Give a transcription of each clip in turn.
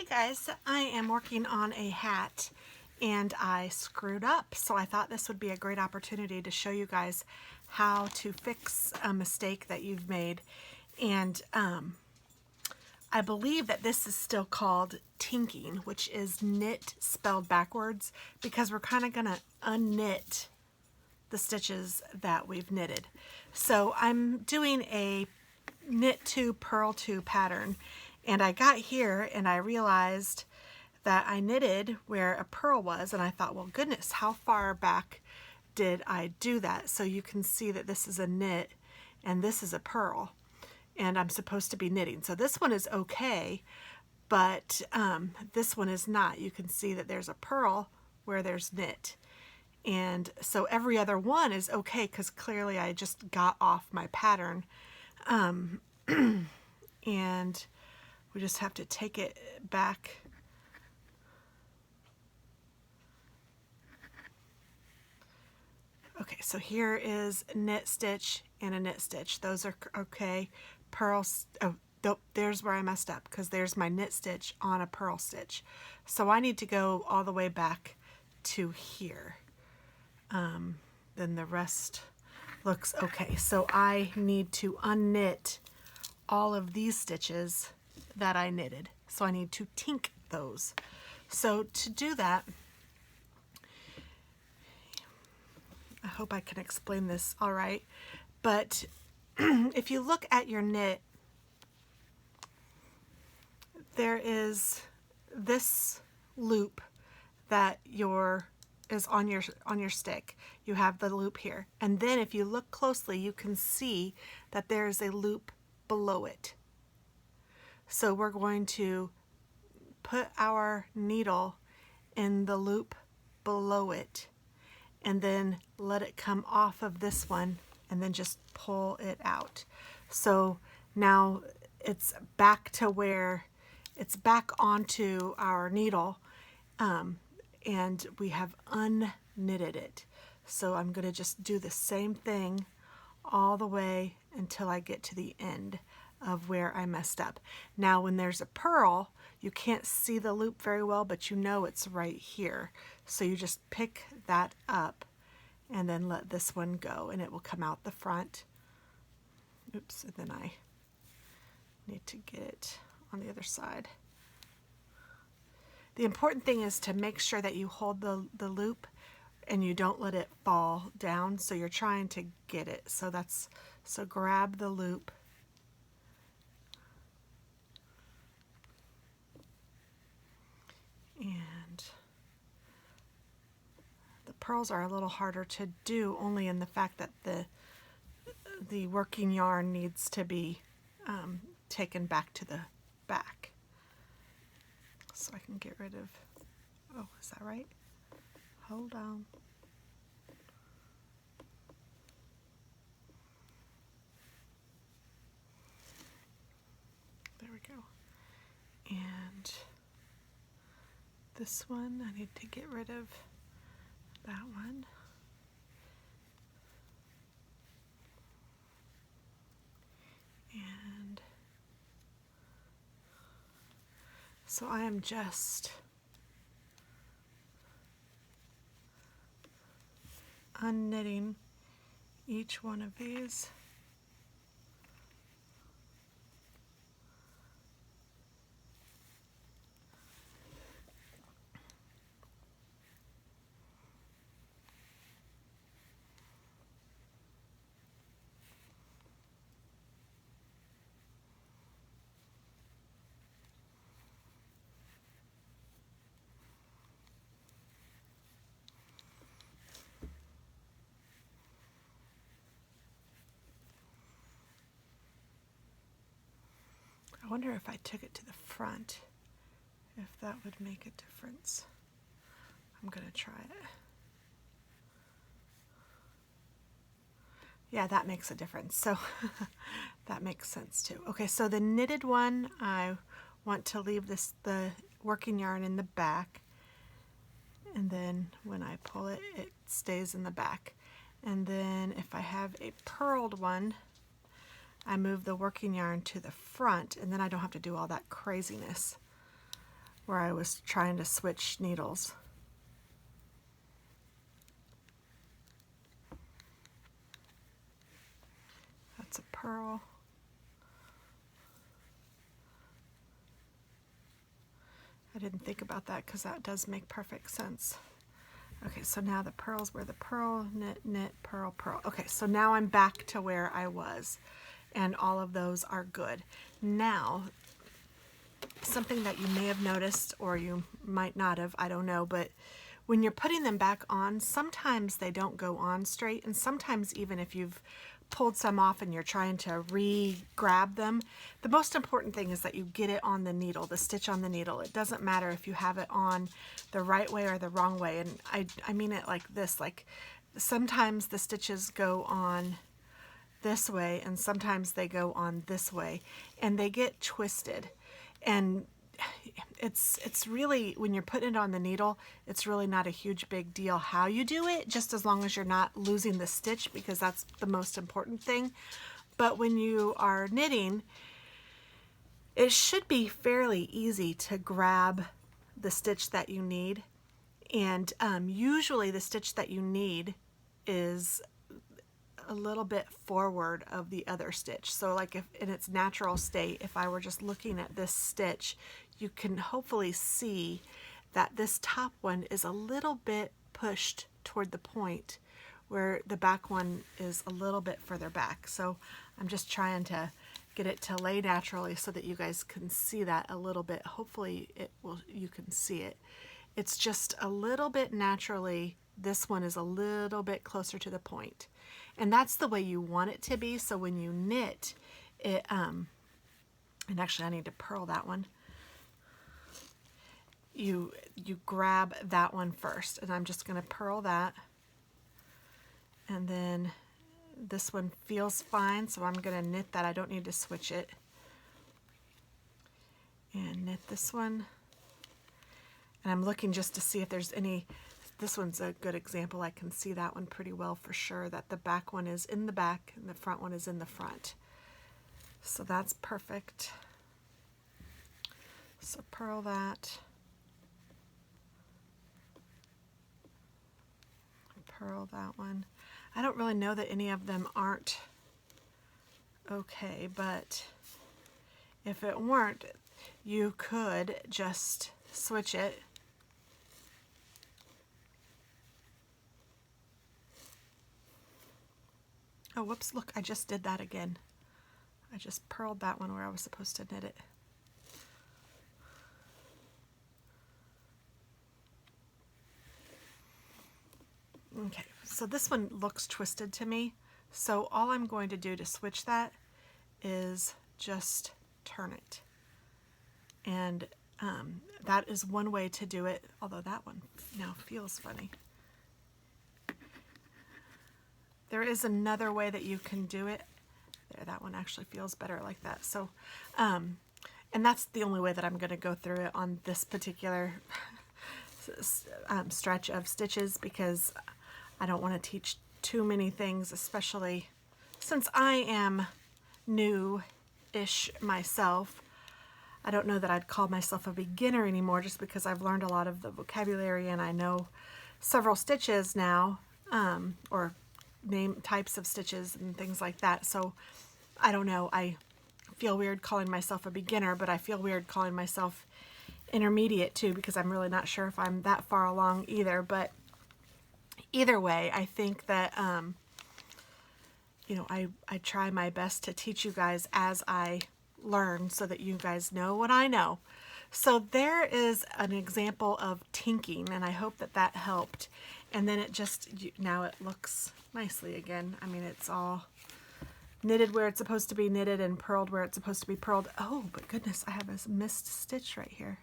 Hey guys, I am working on a hat and I screwed up, so I thought this would be a great opportunity to show you guys how to fix a mistake that you've made. And I believe that this is still called tinking, which is knit spelled backwards, because we're kind of going to unknit the stitches that we've knitted. So I'm doing a knit to purl to pattern, and I got here and I realized that I knitted where a purl was, and I thought, well, goodness, how far back did I do that? So you can see that this is a knit and this is a purl, and I'm supposed to be knitting. So this one is okay, but this one is not. You can see that there's a purl where there's knit. And so every other one is okay because clearly I just got off my pattern. And we just have to take it back. Okay, so here is knit stitch and a knit stitch. Those are okay. Purl, oh, there's where I messed up because there's my knit stitch on a purl stitch. So I need to go all the way back to here. Then the rest looks okay. So I need to unknit all of these stitches that I knitted. So I need to tink those. So to do that, I hope I can explain this all right, but if you look at your knit, there is this loop that is on your stick. You have the loop here, and then if you look closely, you can see that there is a loop below it. So we're going to put our needle in the loop below it and then let it come off of this one and then just pull it out. So now it's back to where it's back onto our needle, and we have unknitted it. So I'm going to just do the same thing all the way until I get to the end of where I messed up. Now when there's a purl, you can't see the loop very well, but you know it's right here. So you just pick that up and then let this one go and it will come out the front. Oops, and then I need to get it on the other side. The important thing is to make sure that you hold the loop and you don't let it fall down. So you're trying to get it. So grab the loop. And the purls are a little harder to do, only in the fact that the working yarn needs to be taken back to the back. So I can get rid of, oh, is that right? Hold on. There we go. And this one, I need to get rid of that one. And so I am just unknitting each one of these. I wonder if I took it to the front, if that would make a difference. I'm going to try it. Yeah, that makes a difference. So that makes sense too. Okay, so the knitted one, I want to leave the working yarn in the back. And then when I pull it, it stays in the back. And then if I have a purled one, I move the working yarn to the front, and then I don't have to do all that craziness. where I was trying to switch needles. That's a pearl. I didn't think about that because that does make perfect sense. Okay, so now the pearls were the pearl, knit, knit, pearl, pearl. Okay, so now I'm back to where I was, and all of those are good. Now, something that you may have noticed, or you might not have, I don't know, but when you're putting them back on, sometimes they don't go on straight, and sometimes even if you've pulled some off and you're trying to re-grab them, the most important thing is that you get it on the needle, the stitch on the needle. It doesn't matter if you have it on the right way or the wrong way, and I mean it like this, like sometimes the stitches go on this way and sometimes they go on this way, and they get twisted. And it's really, when you're putting it on the needle, it's really not a huge big deal how you do it, just as long as you're not losing the stitch, because that's the most important thing. But when you are knitting, it should be fairly easy to grab the stitch that you need. And usually the stitch that you need is a little bit forward of the other stitch. So like if in its natural state, if I were just looking at this stitch, you can hopefully see that this top one is a little bit pushed toward the point, where the back one is a little bit further back. So I'm just trying to get it to lay naturally so that you guys can see that a little bit. Hopefully you can see it. It's just a little bit naturally, this one is a little bit closer to the point. And that's the way you want it to be. So when you knit it, and actually I need to purl that one. You grab that one first, and I'm just going to purl that. And then this one feels fine, so I'm going to knit that. I don't need to switch it. And knit this one. And I'm looking just to see if there's any. This one's a good example. I can see that one pretty well for sure, that the back one is in the back and the front one is in the front. So that's perfect. So purl that. Purl that one. I don't really know that any of them aren't okay, but if it weren't, you could just switch it. Oh, whoops, look, I just did that again. I just purled that one where I was supposed to knit it. Okay, so this one looks twisted to me. So all I'm going to do to switch that is just turn it. And that is one way to do it, although that one now feels funny. There is another way that you can do it. There, that one actually feels better like that. So, and that's the only way that I'm going to go through it on this particular stretch of stitches, because I don't want to teach too many things, especially since I am new-ish myself. I don't know that I'd call myself a beginner anymore, just because I've learned a lot of the vocabulary and I know several stitches now, or name types of stitches and things like that. So I don't know, I feel weird calling myself a beginner, but I feel weird calling myself intermediate too, because I'm really not sure if I'm that far along either. But either way, I think that you know, I try my best to teach you guys as I learn, so that you guys know what I know. So there is an example of tinking, and I hope that that helped. And then it just, now it looks nicely again. I mean, it's all knitted where it's supposed to be knitted and purled where it's supposed to be purled. Oh, but goodness, I have a missed stitch right here.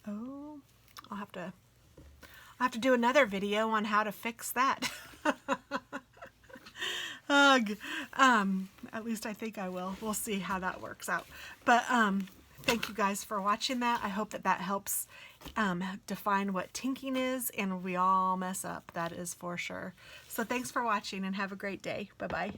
Oh, I'll have to do another video on how to fix that. Ugh. At least I think I will. We'll see how that works out. But thank you guys for watching that. I hope that that helps define what tinking is, and we all mess up, that is for sure. So thanks for watching and have a great day. Bye-bye.